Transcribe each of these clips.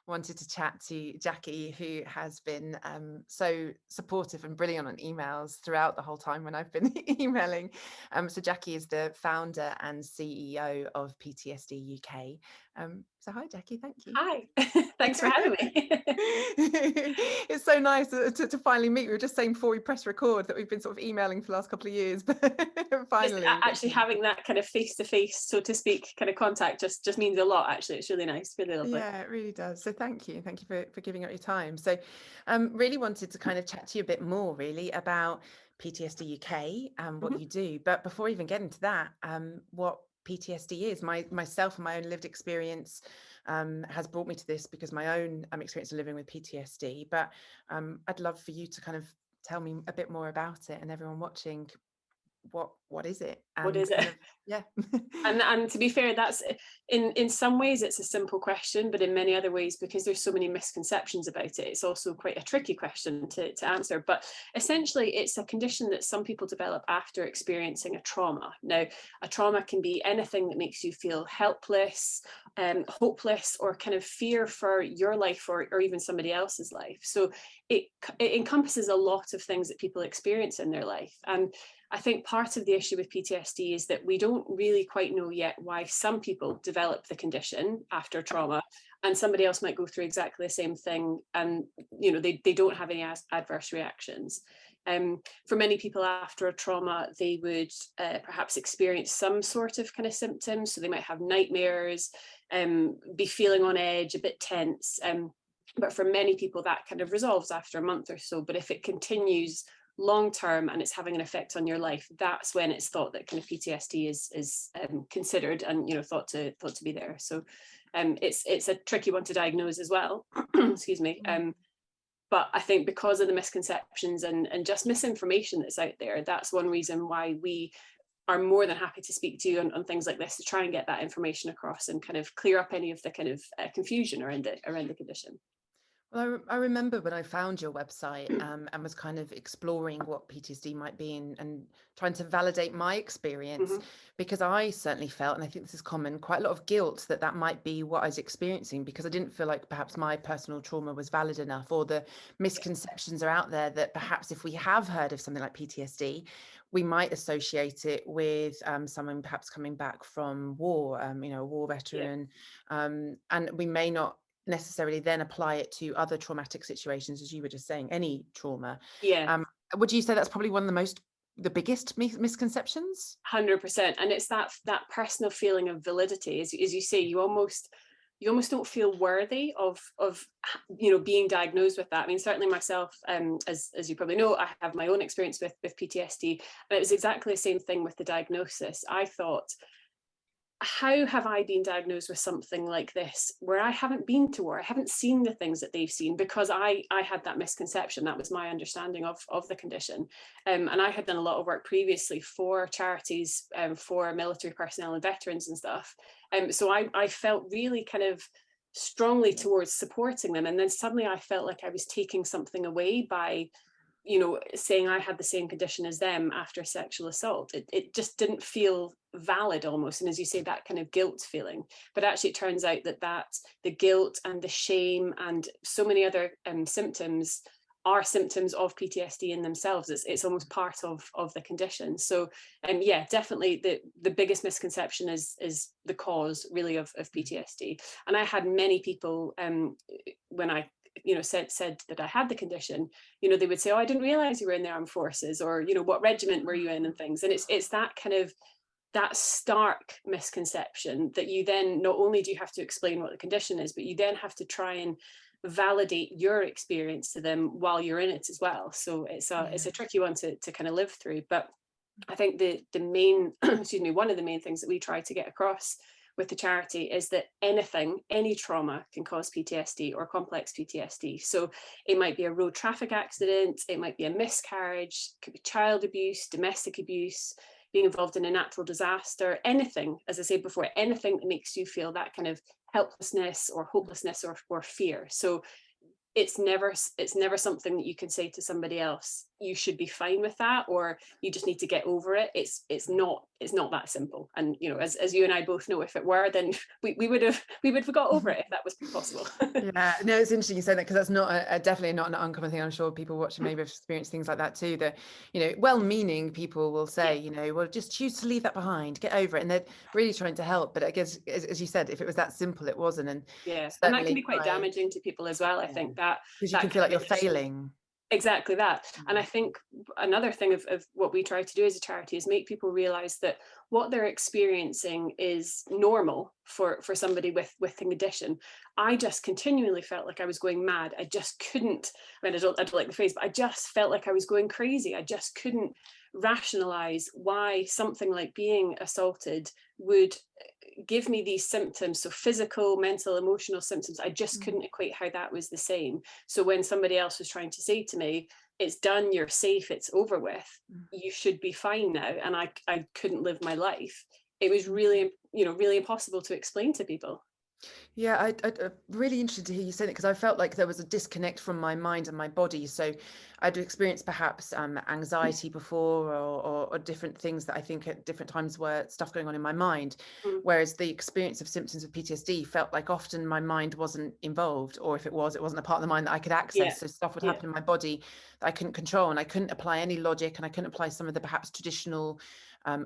wanted to chat to Jackie, who has been so supportive and brilliant on emails throughout the whole time when I've been emailing. So Jackie is the founder and CEO of PTSD UK. So hi, Jackie. Thank you. Hi, thanks for having me. It's so nice to finally meet. We were just saying before we press record that we've been sort of emailing for the last couple of years, but finally Actually having that kind of face-to-face, so to speak, kind of contact just means a lot. Actually, it's really nice, really lovely. Yeah, it really does. So thank you for giving up your time. So really wanted to kind of chat to you a bit more really about PTSD UK and what you do. But before we even get into that, what PTSD is, myself and my own lived experience has brought me to this because my own experience of living with PTSD. But I'd love for you to kind of tell me a bit more about it, and everyone watching, what is it? What is it? Kind of, yeah. And to be fair, that's in some ways it's a simple question, but in many other ways, because there's so many misconceptions about it, it's also quite a tricky question to answer. But essentially, it's a condition that some people develop after experiencing a trauma. Now, a trauma can be anything that makes you feel helpless, hopeless, or kind of fear for your life or even somebody else's life. So it encompasses a lot of things that people experience in their life. And I think part of the issue with PTSD is that we don't really quite know yet why some people develop the condition after trauma and somebody else might go through exactly the same thing and they don't have any adverse reactions. For many people after a trauma, they would perhaps experience some sort of kind of symptoms. So they might have nightmares, be feeling on edge, a bit tense. But for many people that kind of resolves after a month or so. But if it continues long term and it's having an effect on your life, that's when it's thought that kind of PTSD is considered and thought to be there. So it's a tricky one to diagnose as well. Excuse me. But I think because of the misconceptions and just misinformation that's out there, that's one reason why we are more than happy to speak to you on things like this, to try and get that information across and kind of clear up any of the kind of confusion around the condition. Well, I remember when I found your website and was kind of exploring what PTSD might be and trying to validate my experience, because I certainly felt, and I think this is common, quite a lot of guilt that might be what I was experiencing, because I didn't feel like perhaps my personal trauma was valid enough, or the misconceptions are out there that perhaps if we have heard of something like PTSD, we might associate it with someone perhaps coming back from war, a war veteran, and we may not necessarily then apply it to other traumatic situations, as you were just saying, any trauma. Would you say that's probably one of the biggest misconceptions? 100%. And it's that personal feeling of validity, as you say, you almost don't feel worthy of being diagnosed with that. I mean, certainly myself, as you probably know, I have my own experience with PTSD, and it was exactly the same thing with the diagnosis. I thought, how have I been diagnosed with something like this where I haven't been to war? I haven't seen the things that they've seen, because I had that misconception. That was my understanding of the condition. And I had done a lot of work previously for charities, for military personnel and veterans and stuff. So I felt really kind of strongly towards supporting them. And then suddenly I felt like I was taking something away by saying I had the same condition as them after sexual assault. It just didn't feel valid almost. And as you say, that kind of guilt feeling. But actually it turns out that the guilt and the shame and so many other symptoms are symptoms of PTSD in themselves. It's almost part of the condition. So definitely the biggest misconception is the cause really of PTSD. And I had many people when I said that I had the condition, they would say, oh, I didn't realize you were in the armed forces, or what regiment were you in, and things. And it's that kind of that stark misconception that you then, not only do you have to explain what the condition is, but you then have to try and validate your experience to them while you're in it as well. So it's a tricky one to kind of live through. But I think the main one of the main things that we try to get across with the charity is that any trauma can cause PTSD or complex PTSD. So it might be a road traffic accident, it might be a miscarriage, it could be child abuse, domestic abuse, being involved in a natural disaster, anything, as I said before, anything that makes you feel that kind of helplessness or hopelessness or fear. So it's never something that you can say to somebody else, you should be fine with that, or you just need to get over it. It's not that simple. And as you and I both know, if it were, then we would have got over it if that was possible. Yeah, no, it's interesting you say that, because that's not definitely not an uncommon thing. I'm sure people watching maybe have experienced things like that too, that well-meaning people will say, well, just choose to leave that behind, get over it, and they're really trying to help. But I guess, as you said, if it was that simple, it wasn't. And and that can be quite damaging to people as well. I think that because you can feel like you're failing. Exactly that. And I think another thing of what we try to do as a charity is make people realize that what they're experiencing is normal for somebody with a condition. I just continually felt like I was going mad. I just couldn't, I don't like the phrase, but I just felt like I was going crazy. I just couldn't rationalize why something like being assaulted would give me these symptoms. So physical, mental, emotional symptoms, I just couldn't equate how that was the same. So when somebody else was trying to say to me, it's done, you're safe, it's over with, you should be fine now, and I couldn't live my life, it was really, really impossible to explain to people. Yeah, I'm really interested to hear you say that, because I felt like there was a disconnect from my mind and my body. So I'd experienced perhaps anxiety before, or different things that I think at different times were stuff going on in my mind. Whereas the experience of symptoms of PTSD felt like often my mind wasn't involved, or if it was, it wasn't a part of the mind that I could access. So stuff would happen in my body that I couldn't control, and I couldn't apply any logic, and I couldn't apply some of the perhaps traditional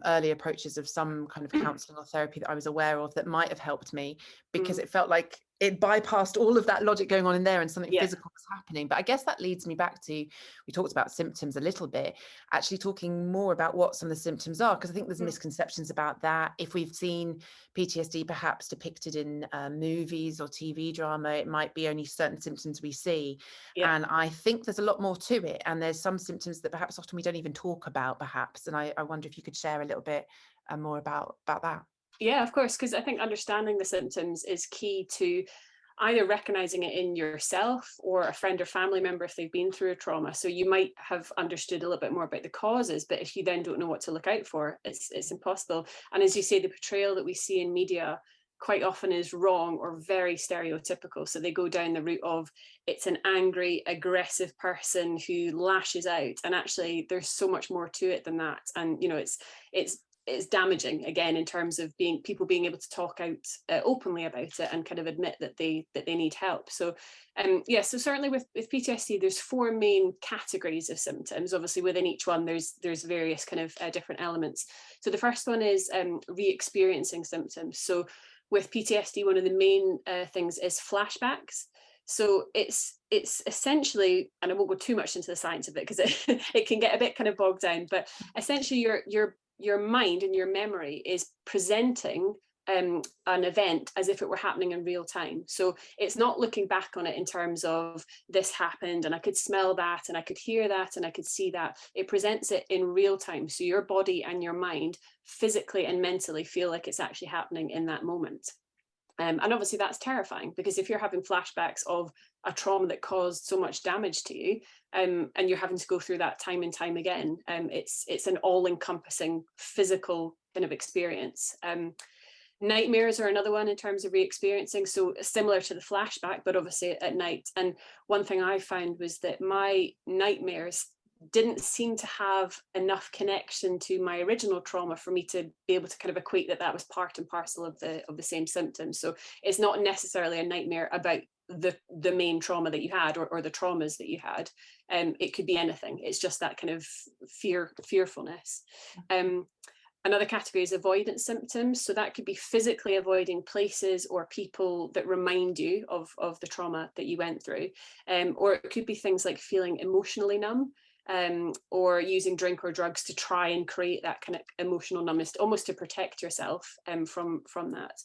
early approaches of some kind of counselling or therapy that I was aware of that might have helped me, because it felt like it bypassed all of that logic going on in there, and something physical was happening. But I guess that leads me back to, we talked about symptoms a little bit, actually talking more about what some of the symptoms are, because I think there's misconceptions about that. If we've seen PTSD perhaps depicted in movies or TV drama, it might be only certain symptoms we see. And I think there's a lot more to it, and there's some symptoms that perhaps often we don't even talk about, perhaps. And I wonder if you could share a little bit more about that. Yeah, of course, because I think understanding the symptoms is key to either recognizing it in yourself or a friend or family member if they've been through a trauma. So you might have understood a little bit more about the causes, but if you then don't know what to look out for, it's impossible. And as you say, the portrayal that we see in media quite often is wrong or very stereotypical. So they go down the route of, it's an angry, aggressive person who lashes out. And actually, there's so much more to it than that. And it's damaging, again, in terms of people being able to talk out openly about it and kind of admit that they need help. So so certainly with PTSD, there's 4 main categories of symptoms. Obviously within each one there's various kind of different elements. So the first one is re-experiencing symptoms. So with PTSD, one of the main things is flashbacks. So it's essentially, and I won't go too much into the science of it because it can get a bit kind of bogged down, but essentially your mind and your memory is presenting an event as if it were happening in real time. So it's not looking back on it in terms of, this happened and I could smell that and I could hear that and I could see that. It presents it in real time. So your body and your mind physically and mentally feel like it's actually happening in that moment. And obviously that's terrifying, because if you're having flashbacks of a trauma that caused so much damage to you, and you're having to go through that time and time again, it's an all-encompassing physical kind of experience. Nightmares are another one in terms of re-experiencing, so similar to the flashback, but obviously at night. And one thing I found was that my nightmares didn't seem to have enough connection to my original trauma for me to be able to kind of equate that was part and parcel of the same symptoms. So it's not necessarily a nightmare about the main trauma that you had, or the traumas that you had. It could be anything. It's just that kind of fearfulness. Another category is avoidance symptoms. So that could be physically avoiding places or people that remind you of the trauma that you went through. Or it could be things like feeling emotionally numb, or using drink or drugs to try and create that kind of emotional numbness, almost to protect yourself from that.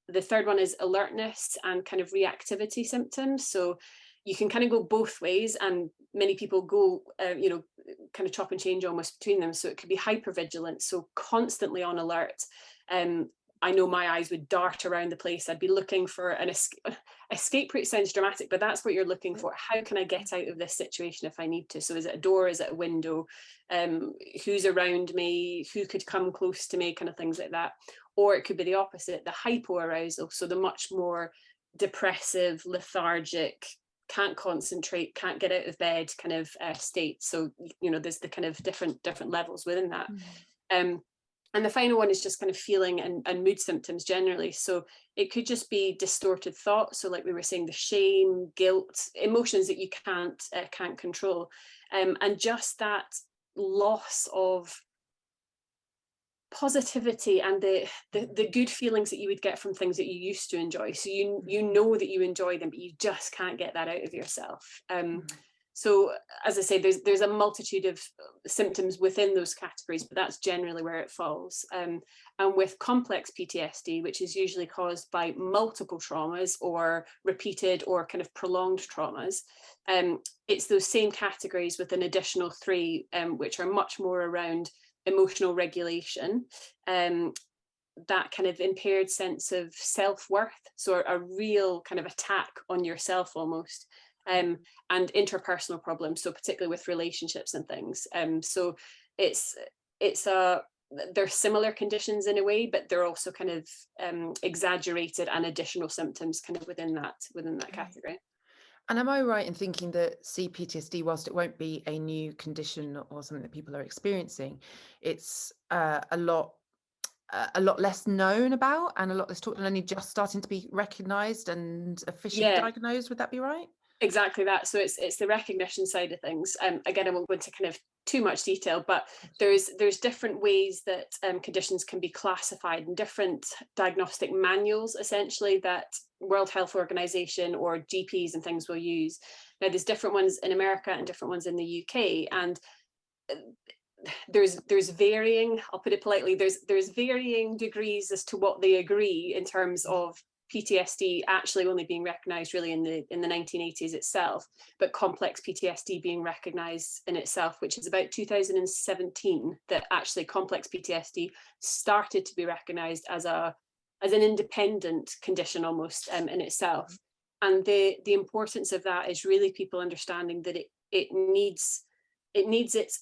The third one is alertness and kind of reactivity symptoms. So you can kind of go both ways, and many people go, kind of chop and change almost between them. So it could be hypervigilance, so constantly on alert. I know my eyes would dart around the place. I'd be looking for an escape route. Sounds dramatic, but that's what you're looking for. How can I get out of this situation if I need to? So is it a door? Is it a window? Who's around me? Who could come close to me? Kind of things like that. Or it could be the opposite, the hypoarousal. So the much more depressive, lethargic, can't concentrate, can't get out of bed kind of state. So, there's the kind of different levels within that. And the final one is just kind of feeling and mood symptoms generally. So it could just be distorted thought. So like we were saying, the shame, guilt, emotions that you can't control. And just that loss of positivity and the good feelings that you would get from things that you used to enjoy. So you know that you enjoy them, but you just can't get that out of yourself. So as I say, there's a multitude of symptoms within those categories, but that's generally where it falls. And with complex PTSD, which is usually caused by multiple traumas or repeated or kind of prolonged traumas, it's those same categories with an additional 3, which are much more around emotional regulation, that kind of impaired sense of self-worth, so a real kind of attack on yourself almost, and interpersonal problems, so particularly with relationships and things. So they're similar conditions in a way, but they're also kind of exaggerated and additional symptoms kind of within that category. And am I right in thinking that C-PTSD, whilst it won't be a new condition or something that people are experiencing, it's a lot less known about and a lot less talked, and only just starting to be recognised and officially diagnosed? Would that be right? Exactly that. So it's the recognition side of things. Again, I won't go into kind of too much detail, but there's different ways that conditions can be classified, and different diagnostic manuals essentially that World Health Organization or GPs and things will use. Now there's different ones in America and different ones in the UK, and there's varying, I'll put it politely, there's varying degrees as to what they agree in terms of PTSD actually only being recognized really in the 1980s itself, but complex PTSD being recognized in itself, which is about 2017 that actually complex PTSD started to be recognized as an independent condition almost in itself. And the importance of that is really people understanding that it needs its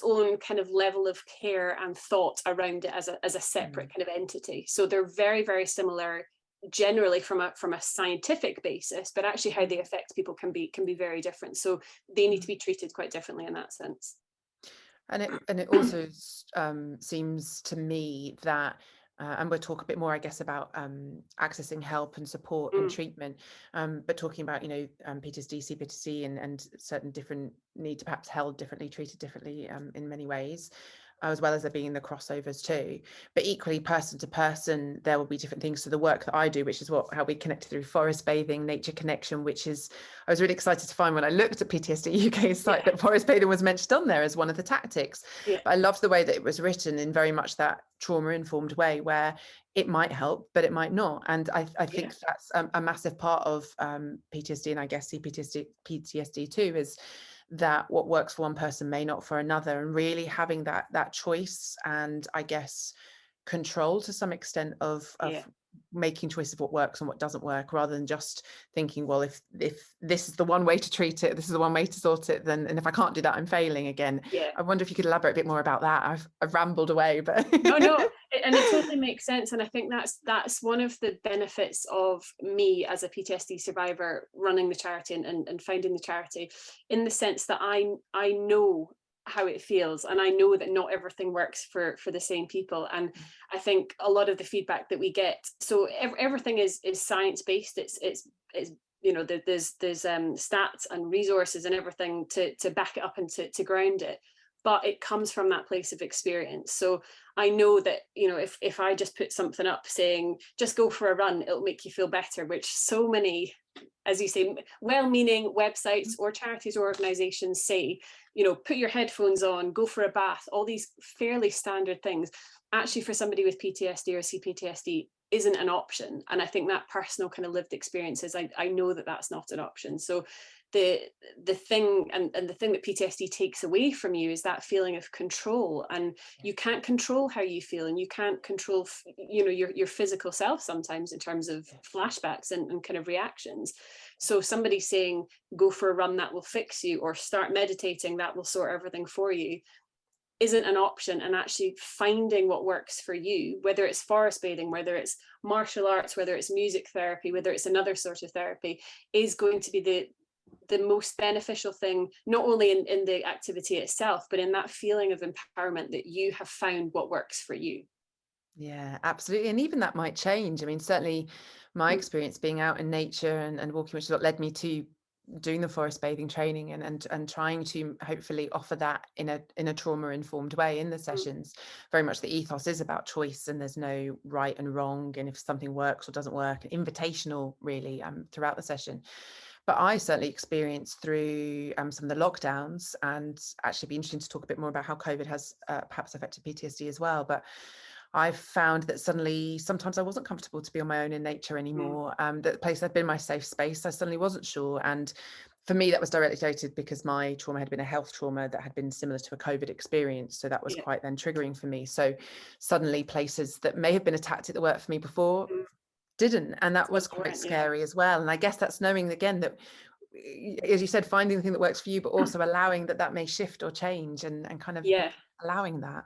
own kind of level of care and thought around it as a separate kind of entity. So they're very, very similar generally from a scientific basis, but actually how they affect people can be very different. So they need to be treated quite differently in that sense. And it also seems to me that and we'll talk a bit more, I guess, about accessing help and support and treatment, but talking about, PTSD, C-PTSD, and certain different need to perhaps held differently, treated differently in many ways, as well as there being the crossovers too. But equally, person to person, there will be different things. So the work that I do, which is how we connected through forest bathing, nature connection, which is, I was really excited to find when I looked at PTSD UK's site that forest bathing was mentioned on there as one of the tactics. But I loved the way that it was written in very much that trauma-informed way, where it might help, but it might not. And I think that's a massive part of PTSD, and I guess PTSD too, is that what works for one person may not for another, and really having that choice and I guess control to some extent of making choice of what works and what doesn't work, rather than just thinking, well, if this is the one way to treat it, this is the one way to sort it, then, and if I can't do that, I'm failing again. I wonder if you could elaborate a bit more about that. I've rambled away, but no, and it totally makes sense. And I think that's one of the benefits of me as a PTSD survivor running the charity and founding the charity, in the sense that I know how it feels, and I know that not everything works for the same people. And I think a lot of the feedback that we get, so everything is science-based. It's there's stats and resources and everything to back it up and to ground it, but it comes from that place of experience. So I know that, if I just put something up saying just go for a run, it'll make you feel better, which so many, as you say, well-meaning websites or charities or organizations say, put your headphones on, go for a bath, all these fairly standard things, actually for somebody with PTSD or C-PTSD isn't an option. And I think that personal kind of lived experiences, I know that that's not an option. So the thing and the thing that PTSD takes away from you is that feeling of control, and you can't control how you feel, and you can't control your physical self sometimes in terms of flashbacks and kind of reactions. So somebody saying go for a run, that will fix you, or start meditating, that will sort everything for you, isn't an option, and actually finding what works for you, whether it's forest bathing, whether it's martial arts, whether it's music therapy, whether it's another sort of therapy, is going to be the most beneficial thing, not only in the activity itself, but in that feeling of empowerment that you have found what works for you. Yeah, absolutely. And even that might change. I mean, certainly my experience being out in nature and walking, which is what led me to doing the forest bathing training and trying to hopefully offer that in a trauma informed way in the sessions. Very much the ethos is about choice, and there's no right and wrong, and if something works or doesn't work, invitational really throughout the session. But I certainly experienced through some of the lockdowns, and actually be interesting to talk a bit more about how COVID has perhaps affected PTSD as well. But I found that suddenly sometimes I wasn't comfortable to be on my own in nature anymore. That the place had been my safe space, I suddenly wasn't sure. And for me, that was directly related because my trauma had been a health trauma that had been similar to a COVID experience. So that was Yeah. quite then triggering for me. So suddenly places that may have been a tactic that worked for me before didn't. And that was quite scary as well. And I guess that's knowing again that, as you said, finding the thing that works for you, but also allowing that may shift or change, and kind of allowing that.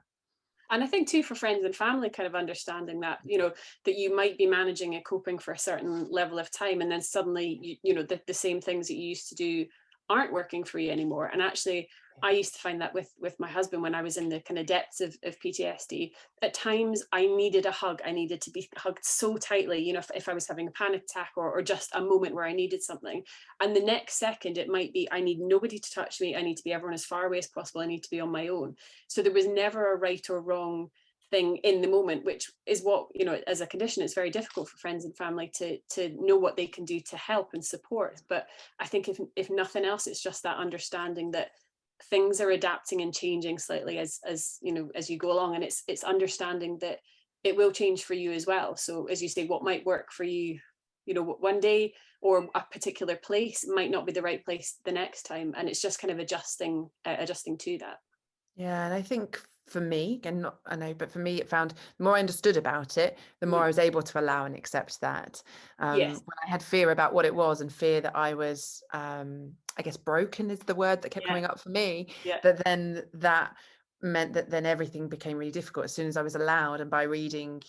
And I think too, for friends and family, kind of understanding that, that you might be managing and coping for a certain level of time, and then suddenly, the same things that you used to do aren't working for you anymore. And actually, I used to find that with my husband when I was in the kind of depths of PTSD. At times, I needed a hug. I needed to be hugged so tightly, if I was having a panic attack or just a moment where I needed something. And the next second, it might be, I need nobody to touch me. I need to be everyone as far away as possible. I need to be on my own. So there was never a right or wrong thing in the moment, which is what, as a condition, it's very difficult for friends and family to know what they can do to help and support. But I think if nothing else, it's just that understanding that things are adapting and changing slightly as you go along, and it's understanding that it will change for you as well. So as you say, what might work for you, one day, or a particular place might not be the right place the next time, and it's just kind of adjusting to that. Yeah, and I think for me, again, I know, but for me, it found the more I understood about it, the more I was able to allow and accept that. Yes. When I had fear about what it was, and fear that I was, I guess, broken is the word that kept coming up for me, Yeah. that meant that then everything became really difficult as soon as I was allowed. And by reading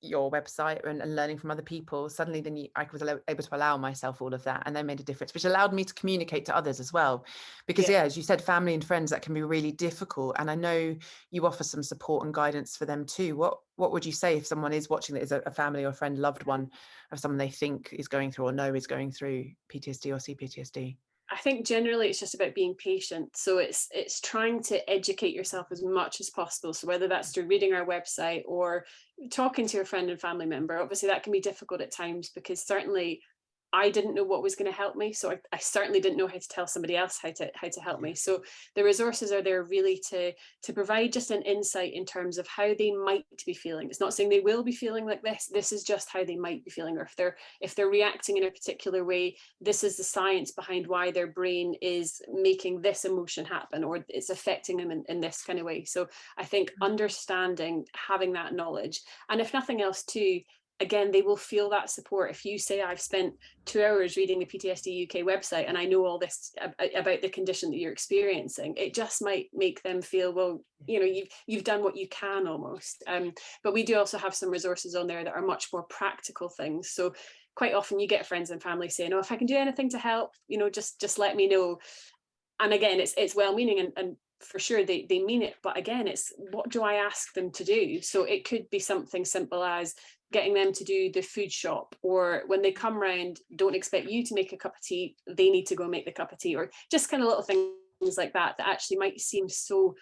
your website and learning from other people, suddenly then I was able to allow myself all of that, and they made a difference, which allowed me to communicate to others as well. Because as you said, family and friends, that can be really difficult, and I know you offer some support and guidance for them too. What would you say if someone is watching that is a family or friend, loved one of someone they think is going through or know is going through PTSD or C-PTSD? I think generally it's just about being patient. So it's trying to educate yourself as much as possible. So whether that's through reading our website or talking to a friend and family member, obviously that can be difficult at times, because certainly I didn't know what was going to help me. So I certainly didn't know how to tell somebody else how to help me. So the resources are there really to provide just an insight in terms of how they might be feeling. It's not saying they will be feeling like this. This is just how they might be feeling. Or if they're reacting in a particular way, this is the science behind why their brain is making this emotion happen, or it's affecting them in this kind of way. So I think understanding, having that knowledge, and if nothing else too, again, they will feel that support. If you say, I've spent 2 hours reading the PTSD UK website and I know all this about the condition that you're experiencing, it just might make them feel, well, you've done what you can almost. But we do also have some resources on there that are much more practical things. So quite often you get friends and family saying, oh, if I can do anything to help, just let me know. And again, it's well-meaning, and for sure they mean it, but again, it's what do I ask them to do? So it could be something simple as getting them to do the food shop, or when they come round, don't expect you to make a cup of tea, they need to go make the cup of tea, or just kind of little things like that actually might seem so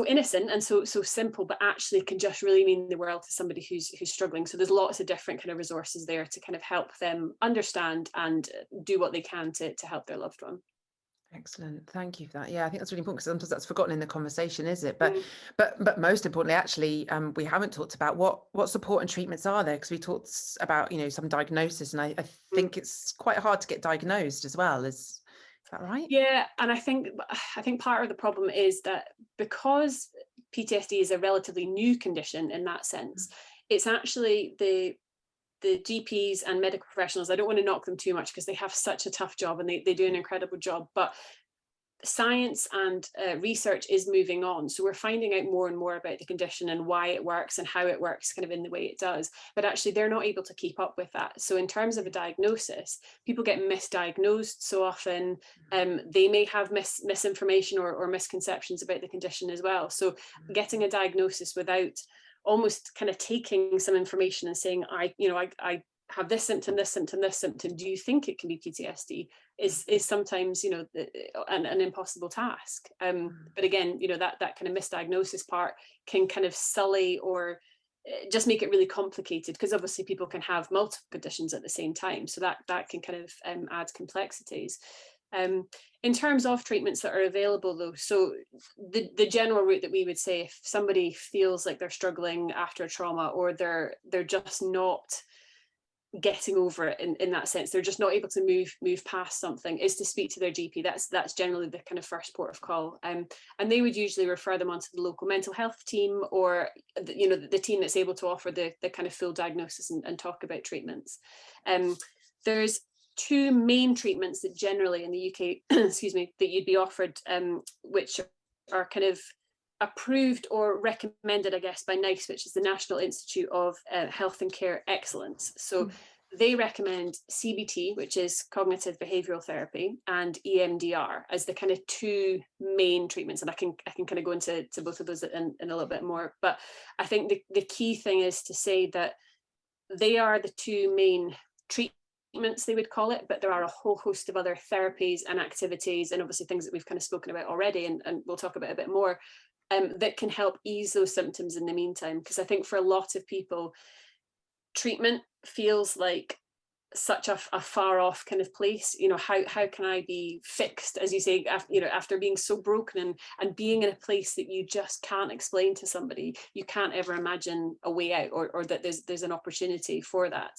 innocent and so simple, but actually can just really mean the world to somebody who's struggling. So there's lots of different kind of resources there to kind of help them understand and do what they can to help their loved one. Excellent. Thank you for that. Yeah, I think that's really important, because sometimes that's forgotten in the conversation, is it? But most importantly, actually, we haven't talked about what support and treatments are there, because we talked about, some diagnosis, and I think it's quite hard to get diagnosed as well. Is that right? Yeah, and I think part of the problem is that because PTSD is a relatively new condition in that sense, it's actually the GPs and medical professionals, I don't want to knock them too much because they have such a tough job, and they do an incredible job, but science and research is moving on. So we're finding out more and more about the condition and why it works and how it works kind of in the way it does. But actually they're not able to keep up with that. So in terms of a diagnosis, people get misdiagnosed so often. They may have misinformation or misconceptions about the condition as well. So getting a diagnosis without almost kind of taking some information and saying, I have this symptom, this symptom, this symptom. Do you think it can be PTSD? Is sometimes, you know, an impossible task. But again, you know, that kind of misdiagnosis part can kind of sully or just make it really complicated, because obviously people can have multiple conditions at the same time. So that can kind of add complexities. In terms of treatments that are available though, so the general route that we would say, if somebody feels like they're struggling after a trauma, or they're just not getting over it in that sense, they're just not able to move past something, is to speak to their GP. That's generally the kind of first port of call, and they would usually refer them onto the local mental health team, or the team that's able to offer the kind of full diagnosis and talk about treatments. There's two main treatments that generally in the UK excuse me, that you'd be offered, which are kind of approved or recommended, I guess, by NICE, which is the National Institute of Health and Care Excellence. So they recommend CBT, which is cognitive behavioral therapy, and EMDR as the kind of two main treatments. And I can kind of go into both of those in a little bit more. But I think the key thing is to say that they are the two main treatments, they would call it, but there are a whole host of other therapies and activities, and obviously things that we've kind of spoken about already, and we'll talk about a bit more, that can help ease those symptoms in the meantime. Because I think for a lot of people, treatment feels like such a far off kind of place. You know, how can I be fixed, as you say, after being so broken and being in a place that you just can't explain to somebody. You can't ever imagine a way out, or that there's an opportunity for that.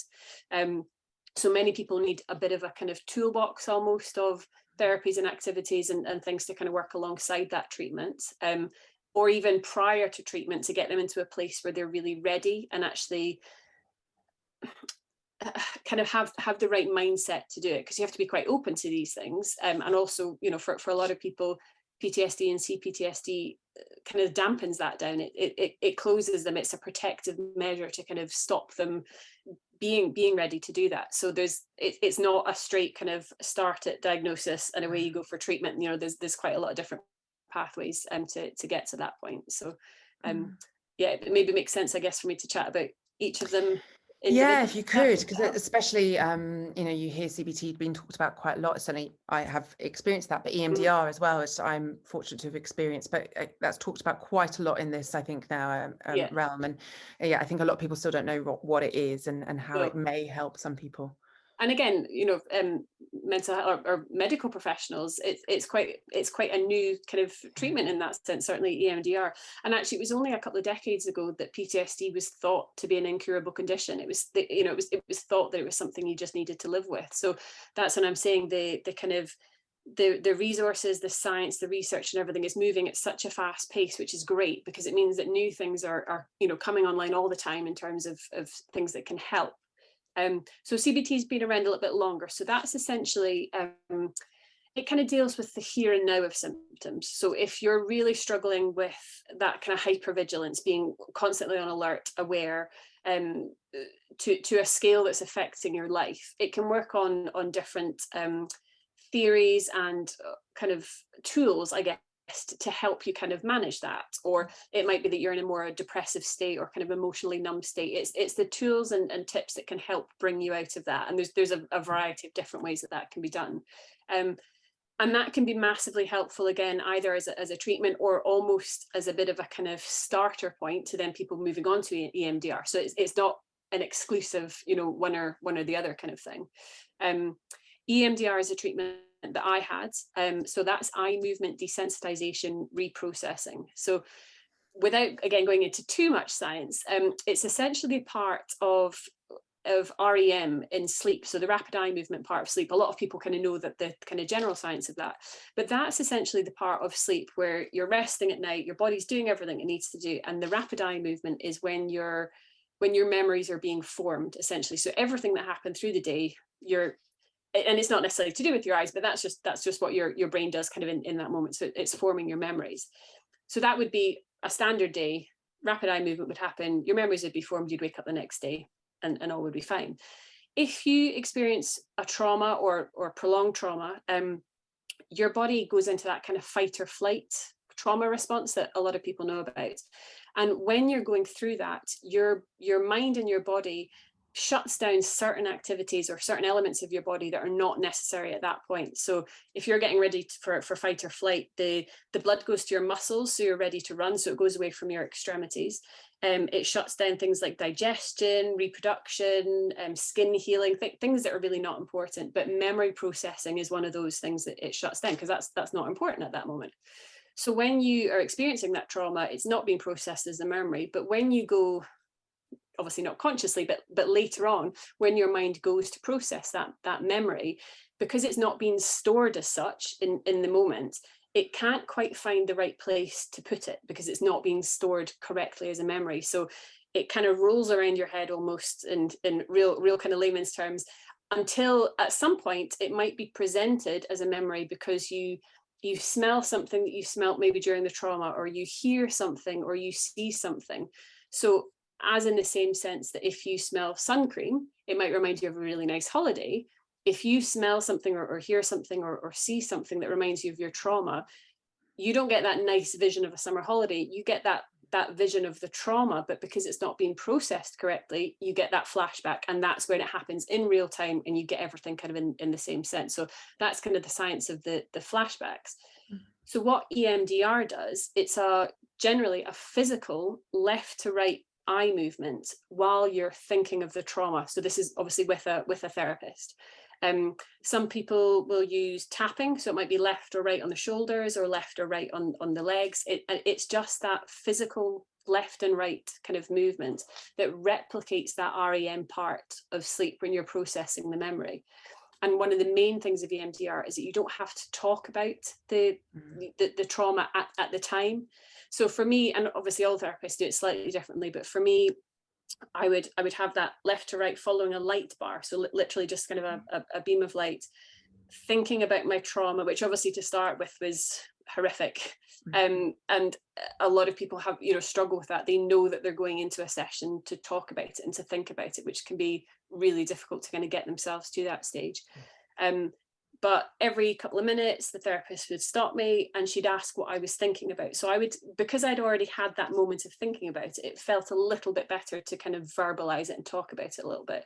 So many people need a bit of a kind of toolbox almost of therapies and activities and things to kind of work alongside that treatment, or even prior to treatment, to get them into a place where they're really ready and actually kind of have the right mindset to do it, because you have to be quite open to these things. And also, you know, for a lot of people, PTSD and C-PTSD kind of dampens that down. It closes them. It's a protective measure to kind of stop them being ready to do that. So it's not a straight kind of start at diagnosis and away you go for treatment. You know, there's quite a lot of different pathways to get to that point. So yeah, it maybe makes sense, I guess, for me to chat about each of them. Yeah, if you could, because especially, you know, you hear CBT being talked about quite a lot. Certainly I have experienced that, but EMDR as well, as I'm fortunate to have experienced, but that's talked about quite a lot in this, I think, now realm. And yeah, I think a lot of people still don't know what it is and how it may help some people. And again, you know, mental health or medical professionals, it's quite a new kind of treatment in that sense, certainly EMDR. And actually, it was only a couple of decades ago that PTSD was thought to be an incurable condition. It was, you know, it was thought that it was something you just needed to live with. So that's when I'm saying the kind of the resources, the science, the research and everything is moving at such a fast pace, which is great, because it means that new things are you know, coming online all the time in terms of things that can help. So CBT has been around a little bit longer. So that's essentially, it kind of deals with the here and now of symptoms. So if you're really struggling with that kind of hypervigilance, being constantly on alert, aware, to a scale that's affecting your life, it can work on different theories and kind of tools, I guess, to help you kind of manage that. Or it might be that you're in a more depressive state or kind of emotionally numb state. It's the tools and tips that can help bring you out of that. And there's a variety of different ways that can be done. And that can be massively helpful, again, either as a treatment or almost as a bit of a kind of starter point to then people moving on to EMDR. So it's not an exclusive, you know, one or the other kind of thing. EMDR is a treatment that I had. So that's eye movement desensitization reprocessing. So without, again, going into too much science, it's essentially part of REM in sleep. So the rapid eye movement part of sleep, a lot of people kind of know that the kind of general science of that, but that's essentially the part of sleep where you're resting at night, your body's doing everything it needs to do. And the rapid eye movement is when your memories are being formed, essentially. So everything that happened through the day, and it's not necessarily to do with your eyes, but that's just what your brain does kind of in that moment. So it's forming your memories. So that would be a standard day. Rapid eye movement would happen, your memories would be formed, you'd wake up the next day, and all would be fine. If you experience a trauma or prolonged trauma, your body goes into that kind of fight or flight trauma response that a lot of people know about. And when you're going through that, your mind and your body shuts down certain activities or certain elements of your body that are not necessary at that point. So if you're getting ready for fight or flight, the blood goes to your muscles, so you're ready to run, so it goes away from your extremities. It shuts down things like digestion, reproduction, skin healing, things that are really not important. But memory processing is one of those things that it shuts down, because that's not important at that moment. So when you are experiencing that trauma, it's not being processed as a memory. But when you go, obviously not consciously, but later on, when your mind goes to process that memory, because it's not being stored as such in the moment, it can't quite find the right place to put it, because it's not being stored correctly as a memory. So it kind of rolls around your head almost in real kind of layman's terms, until at some point it might be presented as a memory, because you smell something that you smelt maybe during the trauma, or you hear something, or you see something. So as in the same sense that if you smell sun cream, it might remind you of a really nice holiday. If you smell something or hear something or see something that reminds you of your trauma, you don't get that nice vision of a summer holiday. You get that vision of the trauma, but because it's not being processed correctly, you get that flashback, and that's when it happens in real time, and you get everything kind of in the same sense. So that's kind of the science of the flashbacks. So what EMDR does, it's generally a physical left to right eye movement while you're thinking of the trauma. So this is obviously with a therapist. Some people will use tapping, so it might be left or right on the shoulders, or left or right on the legs. It's just that physical left and right kind of movement that replicates that REM part of sleep when you're processing the memory. And one of the main things of EMDR is that you don't have to talk about the trauma at the time. So for me, and obviously all therapists do it slightly differently, but for me, I would have that left to right following a light bar. So literally just kind of a beam of light, thinking about my trauma, which obviously to start with was horrific. And a lot of people have, struggle with that. They know that they're going into a session to talk about it and to think about it, which can be really difficult to kind of get themselves to that stage. But every couple of minutes, the therapist would stop me and she'd ask what I was thinking about. So I would, because I'd already had that moment of thinking about it, it felt a little bit better to kind of verbalize it and talk about it a little bit.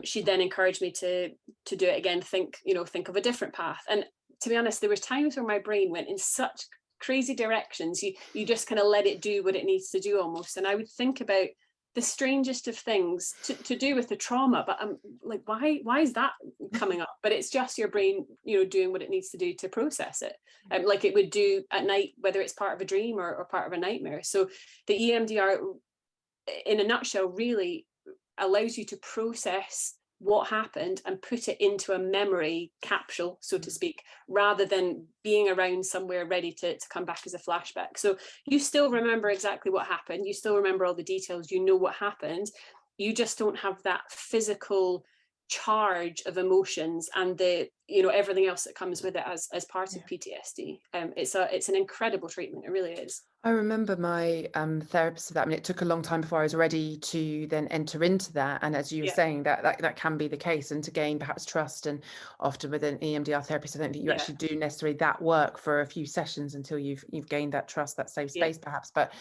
She'd then encourage me to do it again, think of a different path. And to be honest, there were times where my brain went in such crazy directions. You just kind of let it do what it needs to do almost. And I would think about the strangest of things to do with the trauma, but I'm like, why is that coming up? But it's just your brain, doing what it needs to do to process it, like it would do at night, whether it's part of a dream or part of a nightmare. So the EMDR, in a nutshell, really allows you to process what happened and put it into a memory capsule, so to speak, rather than being around somewhere ready to come back as a flashback. So you still remember exactly what happened, you still remember all the details, what happened, you just don't have that physical charge of emotions and the everything else that comes with it as part of PTSD. It's an incredible treatment, it really is. I remember my therapist of that. I mean, it took a long time before I was ready to then enter into that. And as you were saying, that can be the case, and to gain perhaps trust. And often with an EMDR therapist, I don't think you actually do necessarily that work for a few sessions until you've gained that trust, that safe space, perhaps. But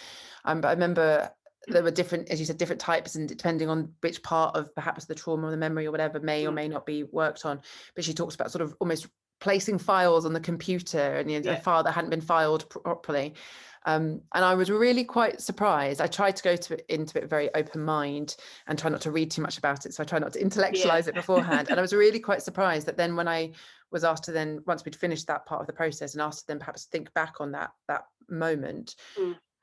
I remember there were different, as you said, different types, and depending on which part of perhaps the trauma or the memory or whatever may or may not be worked on. But she talks about sort of almost placing files on the computer, and a file that hadn't been filed properly. And I was really quite surprised. I tried to go into it with a very open mind and try not to read too much about it. So I try not to intellectualize it beforehand. And I was really quite surprised that then when I was asked to then, once we'd finished that part of the process, and asked to then perhaps think back on that moment,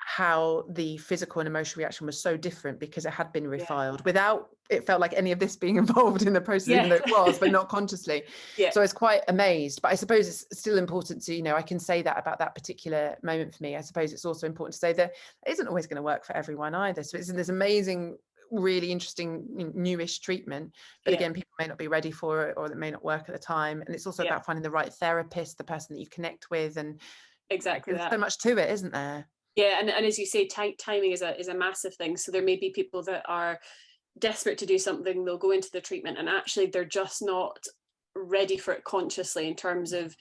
how the physical and emotional reaction was so different, because it had been refiled without it felt like any of this being involved in the process, even though it was, but not consciously. So I was quite amazed. But I suppose it's still important to, I can say that about that particular moment for me. I suppose it's also important to say that it isn't always going to work for everyone either. So it's in this amazing really interesting newish treatment, but again, people may not be ready for it, or it may not work at the time. And it's also about finding the right therapist, the person that you connect with, and exactly there's that. so much to it, isn't there? Yeah, and as you say, timing is a massive thing. So there may be people that are desperate to do something, they'll go into the treatment and actually they're just not ready for it consciously, in terms of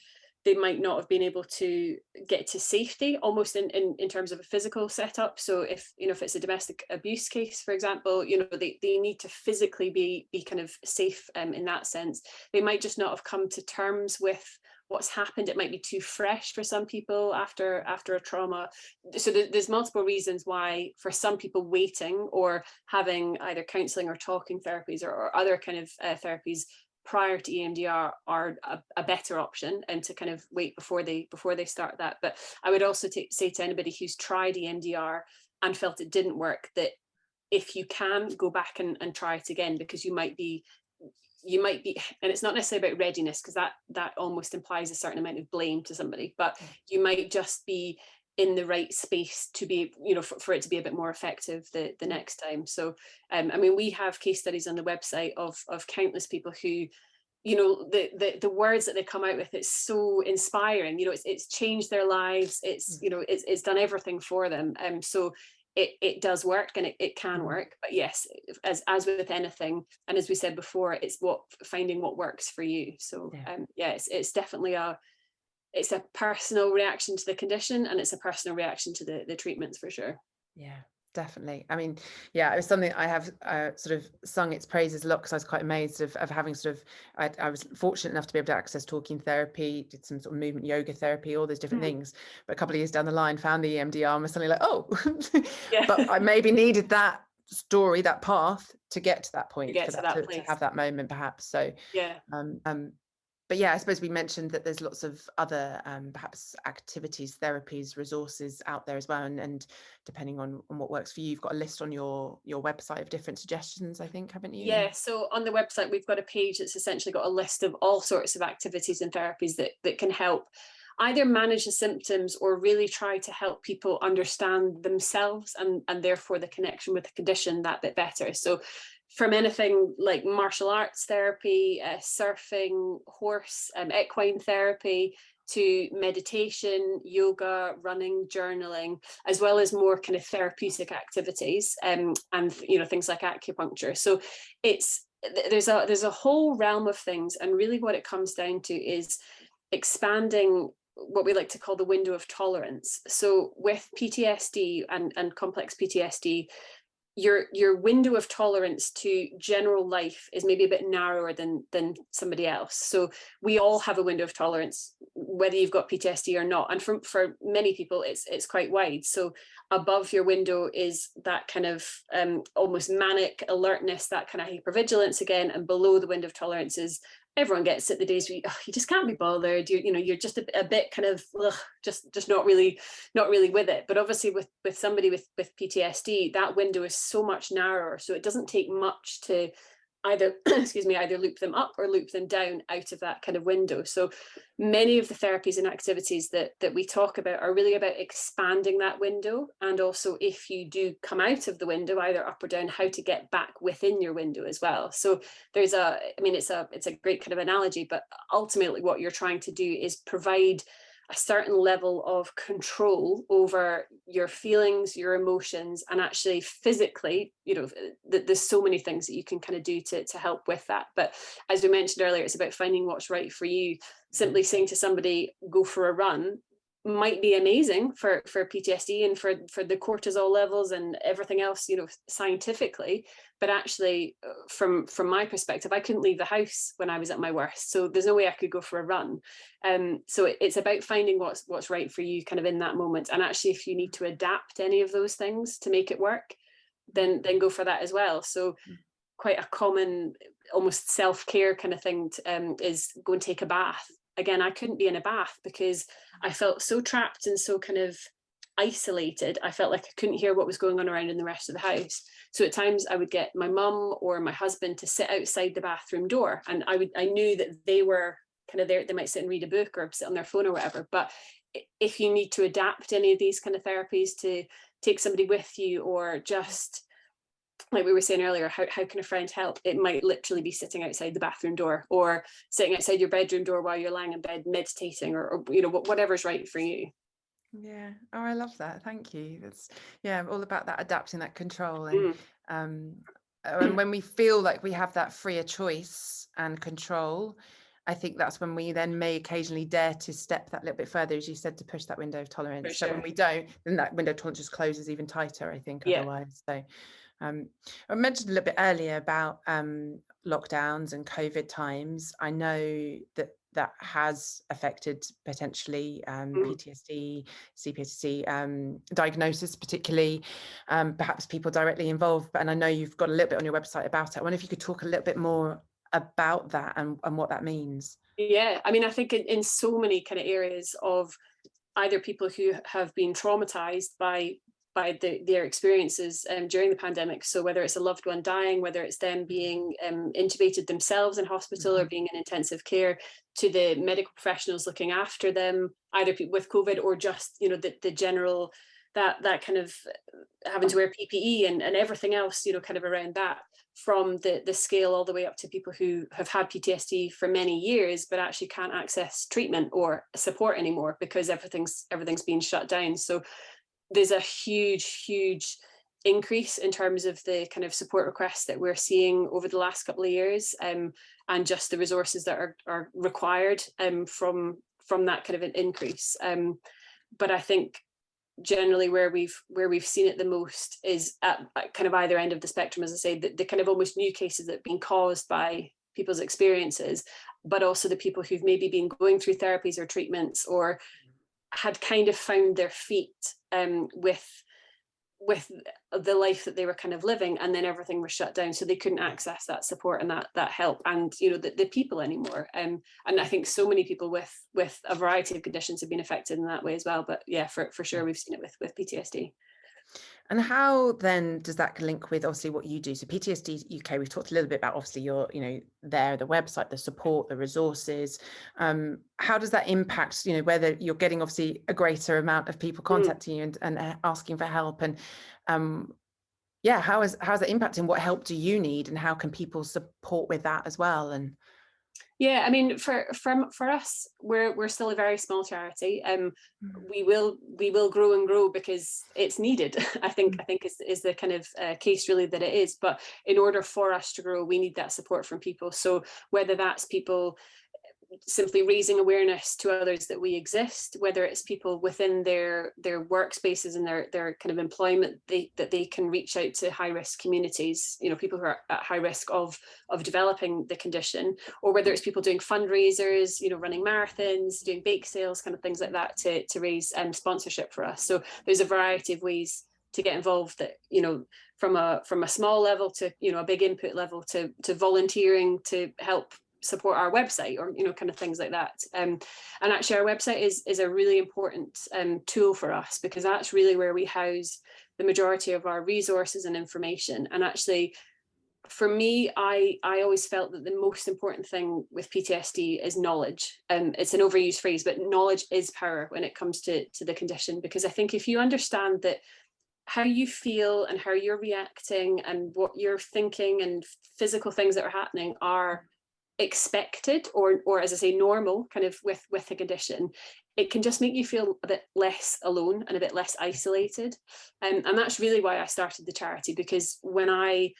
they might not have been able to get to safety almost in terms of a physical setup. So if if it's a domestic abuse case, for example, they need to physically be kind of safe in that sense. They might just not have come to terms with what's happened. It might be too fresh for some people after a trauma. So there's multiple reasons why for some people waiting or having either counselling or talking therapies or other kind of therapies prior to EMDR are a better option, and to kind of wait before they start that. But I would also say to anybody who's tried EMDR and felt it didn't work, that if you can, go back and try it again, because you might be, and it's not necessarily about readiness, because that almost implies a certain amount of blame to somebody, but you might just be in the right space to be, for it to be a bit more effective the next time. So I mean, we have case studies on the website of countless people who, the words that they come out with, it's so inspiring. It's changed their lives. It's done everything for them. So it does work, and it can work. But yes, as with anything, and as we said before, it's finding what works for you. So it's definitely it's a personal reaction to the condition, and it's a personal reaction to the treatments, for sure. Yeah, definitely. I mean, it was something I have sort of sung its praises a lot, because I was quite amazed of having sort of, I was fortunate enough to be able to access talking therapy, did some sort of movement yoga therapy, all those different things. But a couple of years down the line, found the EMDR and was suddenly like, oh, but I maybe needed that story, that path to get to that point, to have that moment, perhaps. So but yeah, I suppose we mentioned that there's lots of other perhaps activities, therapies, resources out there as well. And depending on what works for you, you've got a list on your website of different suggestions, I think, haven't you? Yeah, so on the website, we've got a page that's essentially got a list of all sorts of activities and therapies that can help either manage the symptoms or really try to help people understand themselves and therefore the connection with the condition that bit better. So from anything like martial arts therapy, surfing, horse, equine therapy, to meditation, yoga, running, journaling, as well as more kind of therapeutic activities, and things like acupuncture. So there's a whole realm of things, and really what it comes down to is expanding what we like to call the window of tolerance. So with PTSD and complex PTSD, your window of tolerance to general life is maybe a bit narrower than somebody else. So we all have a window of tolerance, whether you've got PTSD or not. And for many people, it's quite wide. So above your window is that kind of almost manic alertness, that kind of hypervigilance again. And below the window of tolerance is, everyone gets it, the days where you just can't be bothered. You're just a bit kind of just not really with it. But obviously with somebody with PTSD, that window is so much narrower. So it doesn't take much to either either loop them up or loop them down out of that kind of window. So many of the therapies and activities that we talk about are really about expanding that window, and also if you do come out of the window, either up or down, how to get back within your window as well. So it's a great kind of analogy, but ultimately what you're trying to do is provide a certain level of control over your feelings, your emotions, and actually physically, there's so many things that you can kind of do to help with that. But as we mentioned earlier, it's about finding what's right for you. Simply saying to somebody, go for a run, might be amazing for PTSD and for the cortisol levels and everything else, scientifically. But actually, from my perspective, I couldn't leave the house when I was at my worst. So there's no way I could go for a run. So it's about finding what's right for you kind of in that moment. And actually, if you need to adapt any of those things to make it work, then go for that as well. So quite a common, almost self-care kind of thing is go and take a bath. Again, I couldn't be in a bath because I felt so trapped and so kind of isolated. I felt like I couldn't hear what was going on around in the rest of the house. So at times I would get my mum or my husband to sit outside the bathroom door, and I knew that they were kind of there. They might sit and read a book or sit on their phone or whatever. But if you need to adapt any of these kind of therapies to take somebody with you, or just like we were saying earlier, how can a friend help? It might literally be sitting outside the bathroom door, or sitting outside your bedroom door while you're lying in bed meditating, or you know, whatever's right for you. Yeah. Oh, I love that. Thank you. That's, yeah, all about that adapting, that control. And when we feel like we have that freer choice and control, I think that's when we then may occasionally dare to step that little bit further, as you said, to push that window of tolerance. Sure. But when we don't, then that window of tolerance just closes even tighter, I think, otherwise. So I mentioned a little bit earlier about lockdowns and COVID times. I know that has affected potentially PTSD, C-PTSD diagnosis, particularly perhaps people directly involved. And I know you've got a little bit on your website about it. I wonder if you could talk a little bit more about that and what that means. Yeah, I mean, I think in so many kind of areas of either people who have been traumatized by their experiences during the pandemic. So whether it's a loved one dying, whether it's them being intubated themselves in hospital or being in intensive care, to the medical professionals looking after them, either with COVID or just, you know, the general, that kind of having to wear PPE and everything else, you know, kind of around that, from the scale all the way up to people who have had PTSD for many years, but actually can't access treatment or support anymore because everything's been shut down. So there's a huge increase in terms of the kind of support requests that we're seeing over the last couple of years, and just the resources that are required from that kind of an increase. But I think generally where we've seen it the most is at kind of either end of the spectrum, as I say, the kind of almost new cases that have been caused by people's experiences, but also the people who've maybe been going through therapies or treatments, or had kind of found their feet with the life that they were kind of living, and then everything was shut down, so they couldn't access that support and that help, and you know, the people anymore. And I think so many people with a variety of conditions have been affected in that way as well. But yeah, for sure we've seen it with PTSD. And how then does that link with obviously what you do? So PTSD UK, we've talked a little bit about obviously your, you know, the website, the support, the resources. How does that impact, you know, whether you're getting obviously a greater amount of people contacting you and asking for help, and yeah, how's that impacting? What help do you need, and how can people support with that as well? And yeah, I mean, for us, we're still a very small charity. We will grow and grow because it's needed. I think is the kind of case really that it is. But in order for us to grow, we need that support from people. So whether that's people simply raising awareness to others that we exist, whether it's people within their workspaces and their kind of employment, that they can reach out to high risk communities, you know, people who are at high risk of developing the condition, or whether it's people doing fundraisers, you know, running marathons, doing bake sales, kind of things like that, to raise sponsorship for us. So there's a variety of ways to get involved, that, you know, from a small level to, you know, a big input level, to volunteering to help support our website, or, you know, kind of things like that. And actually our website is a really important tool for us, because that's really where we house the majority of our resources and information. And actually, for me, I always felt that the most important thing with PTSD is knowledge. It's an overused phrase, but knowledge is power when it comes to the condition. Because I think if you understand that how you feel and how you're reacting and what you're thinking and physical things that are happening are expected, or as I say, normal, kind of with a condition, it can just make you feel a bit less alone and a bit less isolated. And that's really why I started the charity, because when I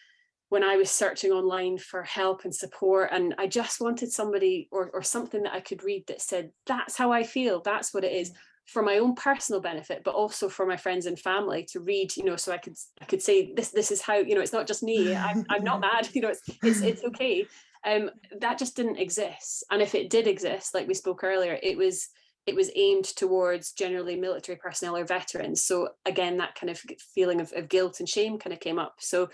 was searching online for help and support, and I just wanted somebody or something that I could read that said, that's how I feel, that's what it is, for my own personal benefit, but also for my friends and family to read, you know, so I could say, this is how, you know, it's not just me, I'm not mad, you know, it's okay. That just didn't exist. And if it did exist, like we spoke earlier, it was aimed towards generally military personnel or veterans. So again, that kind of feeling of guilt and shame kind of came up. So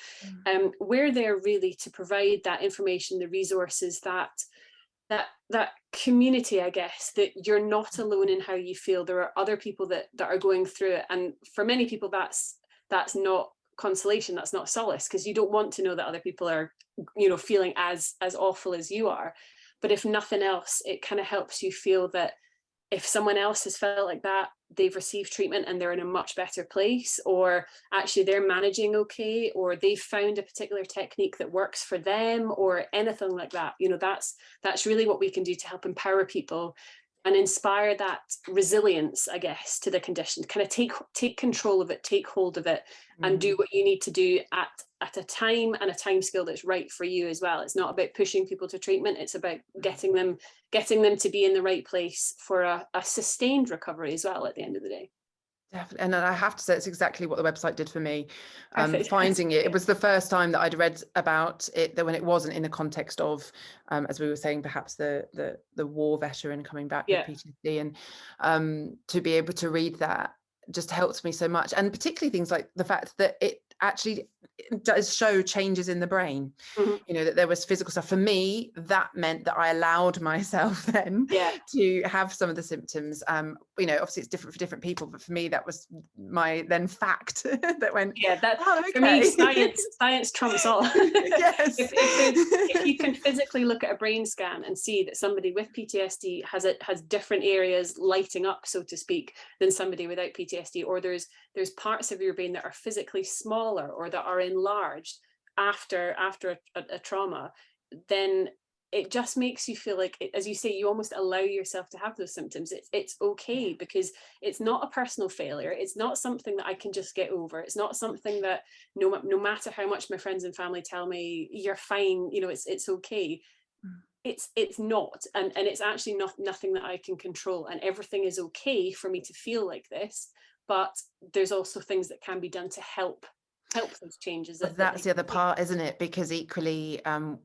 we're there really to provide that information, the resources, that community, I guess, that you're not alone in how you feel. There are other people that are going through it. And for many people, that's not consolation, that's not solace, because you don't want to know that other people are, you know, feeling as awful as you are. But if nothing else, it kind of helps you feel that if someone else has felt like that, they've received treatment and they're in a much better place, or actually they're managing okay, or they've found a particular technique that works for them, or anything like that. That's really what we can do to help empower people and inspire that resilience, I guess, to the condition. Kind of take control of it, take hold of it, and do what you need to do at a time and a time scale that's right for you as well. It's not about pushing people to treatment. It's about getting them to be in the right place for a sustained recovery as well at the end of the day. Definitely. And I have to say, it's exactly what the website did for me. Perfect. Finding it was the first time that I'd read about it, that when it wasn't in the context of, as we were saying, perhaps the war veteran coming back with PTSD, and to be able to read that just helped me so much. And particularly things like the fact that it actually does show changes in the brain. That there was physical stuff. For me, that meant that I allowed myself then to have some of the symptoms. Obviously it's different for different people, but for me, that was my then fact that went, for me, science trumps all. Yes. if you can physically look at a brain scan and see that somebody with PTSD has different areas lighting up, so to speak, than somebody without PTSD, or there's parts of your brain that are physically smaller or that are enlarged after a trauma, then it just makes you feel like, as you say, you almost allow yourself to have those symptoms. It's okay, because it's not a personal failure. It's not something that I can just get over. It's not something that no matter how much my friends and family tell me you're fine, it's okay. It's not, and it's actually nothing that I can control, and everything is okay for me to feel like this, but there's also things that can be done to help those changes. That's the other part, isn't it? Because equally, our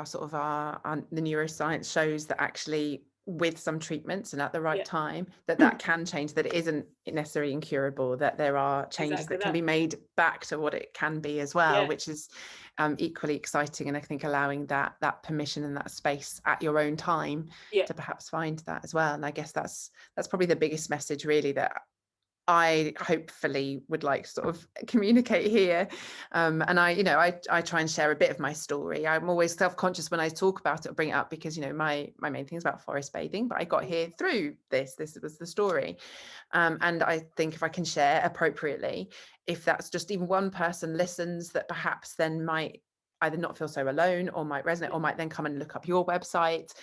sort of the neuroscience shows that actually with some treatments and at the right time, that can change, that it isn't necessarily incurable, that there are changes that can be made back to what it can be as well, which is equally exciting. And I think allowing that permission and that space at your own time to perhaps find that as well. And I guess that's probably the biggest message really that I hopefully would like to sort of communicate here. And I try and share a bit of my story. I'm always self-conscious when I talk about it or bring it up, because my main thing is about forest bathing, but I got here through this was the story. And I think if I can share appropriately, if that's just even one person listens, that perhaps then might either not feel so alone, or might resonate, or might then come and look up your website,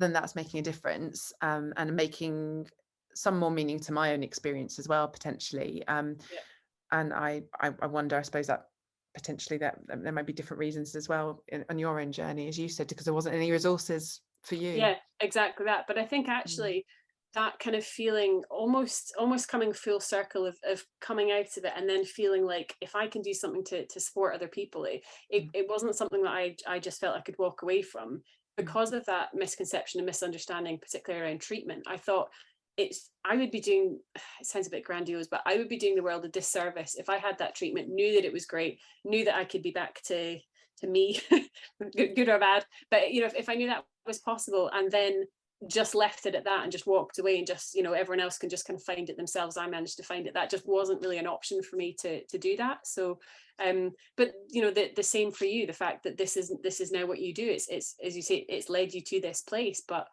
then that's making a difference, and making some more meaning to my own experience as well, potentially. And I wonder, I suppose, that potentially that there might be different reasons as well on your own journey, as you said, because there wasn't any resources for you. Yeah, exactly that. But I think actually that kind of feeling, almost coming full circle of coming out of it, and then feeling like, if I can do something to support other people, it wasn't something that I just felt I could walk away from. Because of that misconception and misunderstanding, particularly around treatment, I thought I would be doing, it sounds a bit grandiose, but I would be doing the world a disservice if I had that treatment, knew that it was great, knew that I could be back to me, good or bad, but if I knew that was possible, and then just left it at that and just walked away, and just everyone else can just kind of find it themselves, I managed to find it, that just wasn't really an option for me to do that. So but the same for you, the fact that this is now what you do, it's as you say, it's led you to this place, but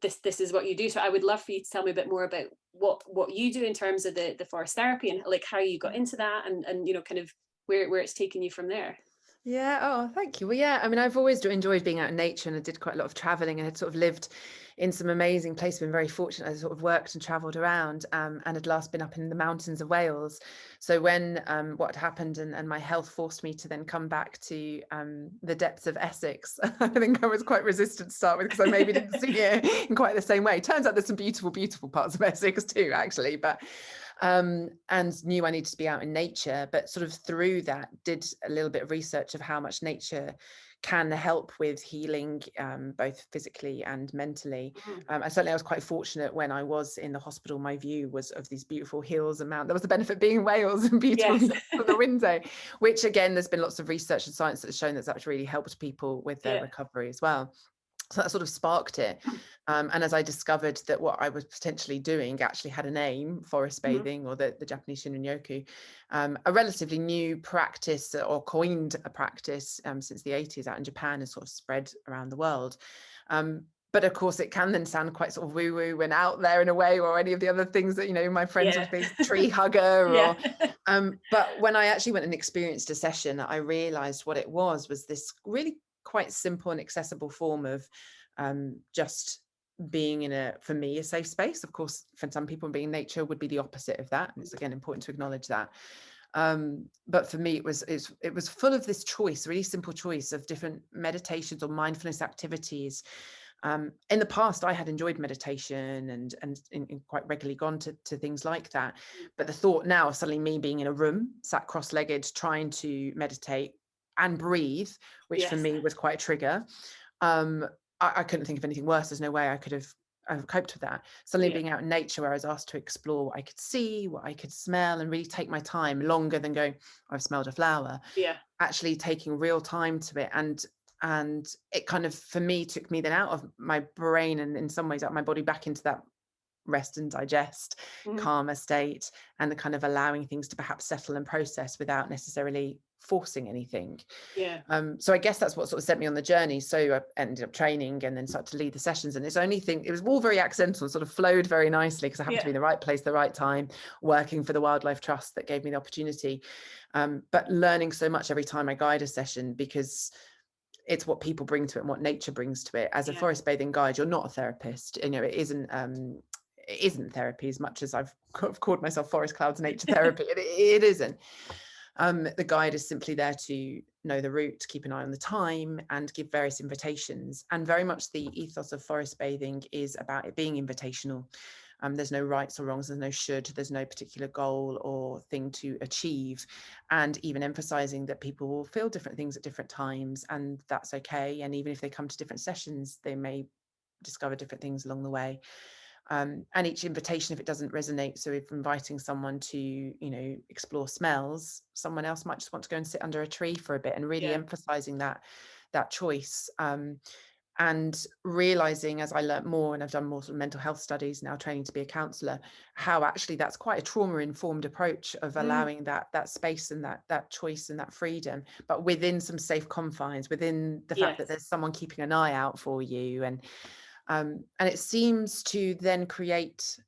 this is what you do. So I would love for you to tell me a bit more about what you do in terms of the forest therapy, and like how you got into that, and kind of where it's taken you from there. Yeah. Oh, thank you. Well, yeah, I mean, I've always enjoyed being out in nature, and I did quite a lot of traveling, and had sort of lived in some amazing places, been very fortunate. I sort of worked and traveled around, and had last been up in the mountains of Wales. So when what happened, and my health forced me to then come back to the depths of Essex, I think I was quite resistant to start with, because I maybe didn't see it in quite the same way. Turns out there's some beautiful parts of Essex too, actually, but and knew I needed to be out in nature. But sort of through that, did a little bit of research of how much nature can help with healing, both physically and mentally. And certainly I was quite fortunate when I was in the hospital. My view was of these beautiful hills and mountains. There was the benefit of being in Wales and beautiful from the window, which again, there's been lots of research and science that has shown that's really helped people with their recovery as well. So that sort of sparked it. And as I discovered that what I was potentially doing actually had a name, forest bathing, or the Japanese Shinrin-yoku, a relatively new practice, or coined a practice since the 80s out in Japan, and sort of spread around the world. but of course it can then sound quite sort of woo woo and out there in a way, or any of the other things that, you know, my friends Yeah. would be tree hugger Yeah. or, but when I actually went and experienced a session, I realized what it was this really quite simple and accessible form of just being in for me, a safe space. Of course, for some people, being in nature would be the opposite of that. And it's, again, important to acknowledge that. But for me, it was full of this choice, really simple choice of different meditations or mindfulness activities. In the past, I had enjoyed meditation and quite regularly gone to things like that. But the thought now of suddenly me being in a room, sat cross-legged, trying to meditate and breathe, which for Yes. me was quite a trigger. I couldn't think of anything worse. There's no way I could have coped with that. Suddenly being out in nature, where I was asked to explore what I could see, what I could smell, and really take my time, longer than going, I've smelled a flower. Yeah. Actually taking real time to it. And it kind of, for me, took me then out of my brain and in some ways out of my body back into that rest and digest, calmer state, and the kind of allowing things to perhaps settle and process without necessarily forcing anything. Yeah. So I guess that's what sort of set me on the journey. So I ended up training and then started to lead the sessions. And it was all very accidental, sort of flowed very nicely because I happened to be in the right place, the right time, working for the Wildlife Trust that gave me the opportunity. But learning so much every time I guide a session, because it's what people bring to it and what nature brings to it. As a forest bathing guide, you're not a therapist. You know, it isn't therapy as much as I've called myself forest clouds nature therapy. It isn't. The guide is simply there to know the route, keep an eye on the time, and give various invitations. And very much the ethos of forest bathing is about it being invitational. There's no rights or wrongs, there's no should, there's no particular goal or thing to achieve. And even emphasizing that people will feel different things at different times, and that's okay. And even if they come to different sessions, they may discover different things along the way. And each invitation, if it doesn't resonate, so if inviting someone to, you know, explore smells, someone else might just want to go and sit under a tree for a bit, and really emphasizing that choice. And realizing, as I learnt more, and I've done more sort of mental health studies now, training to be a counsellor, how actually that's quite a trauma-informed approach of allowing that space and that choice and that freedom, but within some safe confines, within the fact that there's someone keeping an eye out for you. And it seems to then create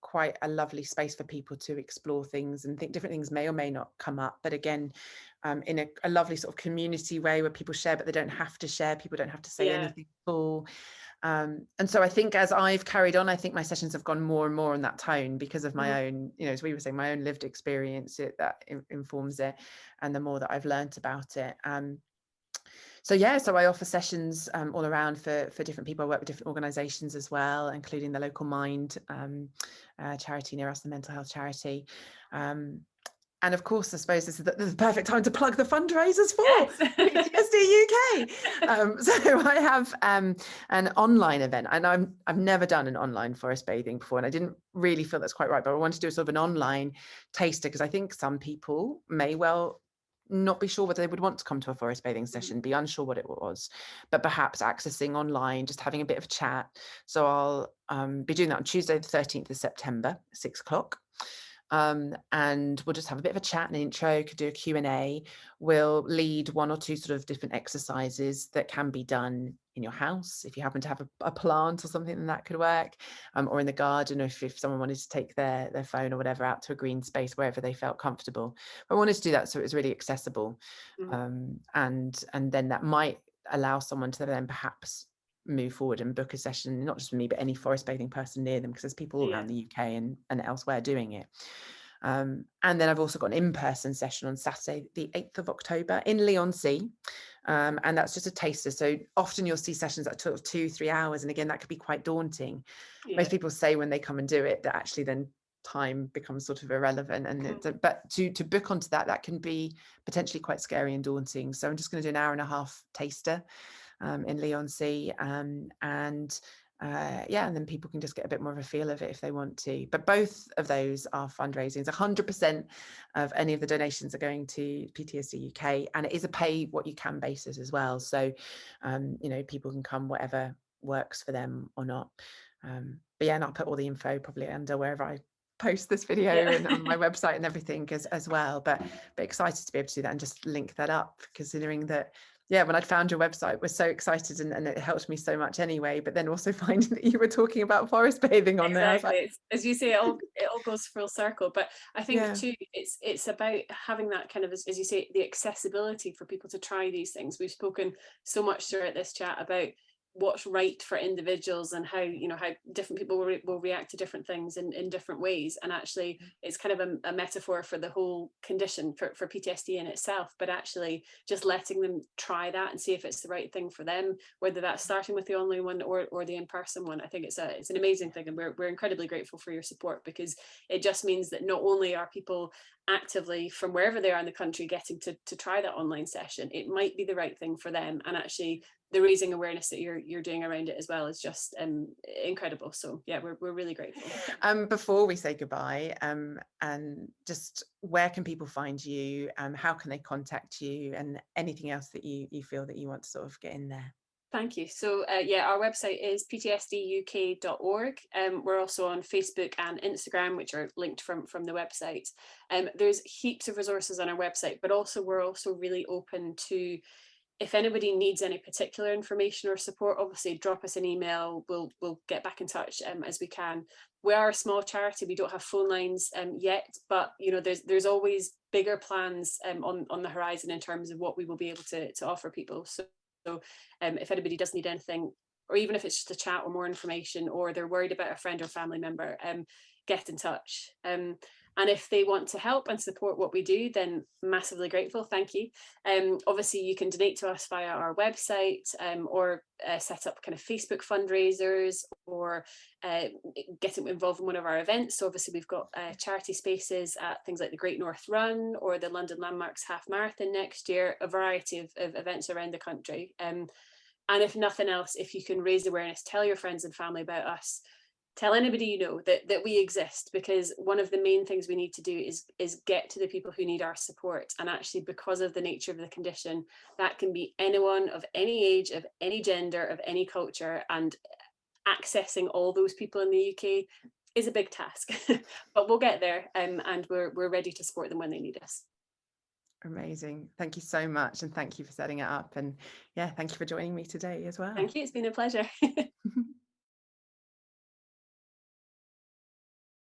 quite a lovely space for people to explore things and think different things may or may not come up. But again, in a lovely sort of community way where people share, but they don't have to share. People don't have to say anything full. And so I think as I've carried on, I think my sessions have gone more and more on that tone because of my own, you know, as we were saying, my own lived experience, that informs it, and the more that I've learnt about it. So I offer sessions all around for different people. I work with different organisations as well, including the local Mind charity near us, the mental health charity. And of course, I suppose this is the perfect time to plug the fundraisers for PTSD UK. So I have an online event, and I've never done an online forest bathing before, and I didn't really feel that's quite right, but I wanted to do sort of an online taster, because I think some people may well not be sure whether they would want to come to a forest bathing session, be unsure what it was, but perhaps accessing online, just having a bit of a chat. So I'll be doing that on Tuesday, the 13th of September, 6:00. And we'll just have a bit of a chat, an intro, could do a Q&A. We'll lead one or two sort of different exercises that can be done in your house. If you happen to have a plant or something, then that could work, or in the garden, or if someone wanted to take their phone or whatever out to a green space, wherever they felt comfortable. But I wanted to do that so it was really accessible. And then that might allow someone to then perhaps move forward and book a session, not just for me, but any forest bathing person near them, because there's people all around the UK and elsewhere doing it. And then I've also got an in-person session on Saturday, the 8th of October in Leigh-on-Sea. And that's just a taster. So often you'll see sessions that took 2-3 hours. And again, that could be quite daunting. Most people say when they come and do it, that actually then time becomes sort of irrelevant. And but to book onto that can be potentially quite scary and daunting. So I'm just going to do an 1.5-hour taster in Leigh-on-Sea, and then people can just get a bit more of a feel of it if they want to. But both of those are fundraisings. 100% of any of the donations are going to PTSD UK, and it is a pay what you can basis as well. So people can come whatever works for them or not. But and I'll put all the info probably under wherever I post this video and on my website and everything as well. But excited to be able to do that and just link that up, considering that yeah, when I'd found your website, was so excited, and it helped me so much anyway. But then also finding that you were talking about forest bathing on there, I was Exactly. like, It's, as you say, it all goes full circle. But I think yeah. too, it's about having that kind of, as you say, the accessibility for people to try these things. We've spoken so much throughout this chat about what's right for individuals and how, you know, how different people will react to different things in different ways. And actually it's kind of a metaphor for the whole condition for PTSD in itself, but actually just letting them try that and see if it's the right thing for them, whether that's starting with the online one or the in-person one. I think it's an amazing thing, and we're incredibly grateful for your support, because it just means that not only are people actively from wherever they are in the country getting to try that online session, it might be the right thing for them, and actually the raising awareness that you're doing around it as well is just incredible. So yeah, we're really grateful. Before we say goodbye, and just where can people find you? How can they contact you? And anything else that you feel that you want to sort of get in there? Thank you. So yeah, our website is ptsduk.org. We're also on Facebook and Instagram, which are linked from the website. There's heaps of resources on our website, but also we're also really open to, if anybody needs any particular information or support, obviously drop us an email. We'll get back in touch as we can. We are a small charity. We don't have phone lines yet, but you know, there's always bigger plans on the horizon in terms of what we will be able to offer people. So if anybody does need anything, or even if it's just a chat or more information, or they're worried about a friend or family member, get in touch. And if they want to help and support what we do, then massively grateful. Thank you. Obviously, you can donate to us via our website, or set up kind of Facebook fundraisers, or get involved in one of our events. So obviously, we've got charity spaces at things like the Great North Run or the London Landmarks Half Marathon next year, a variety of events around the country. And if nothing else, if you can raise awareness, tell your friends and family about us. Tell anybody you know that we exist, because one of the main things we need to do is get to the people who need our support. And actually, because of the nature of the condition, that can be anyone of any age, of any gender, of any culture, and accessing all those people in the UK is a big task. But we'll get there, and we're ready to support them when they need us. Amazing. Thank you so much, and thank you for setting it up. And yeah, thank you for joining me today as well. Thank you. It's been a pleasure.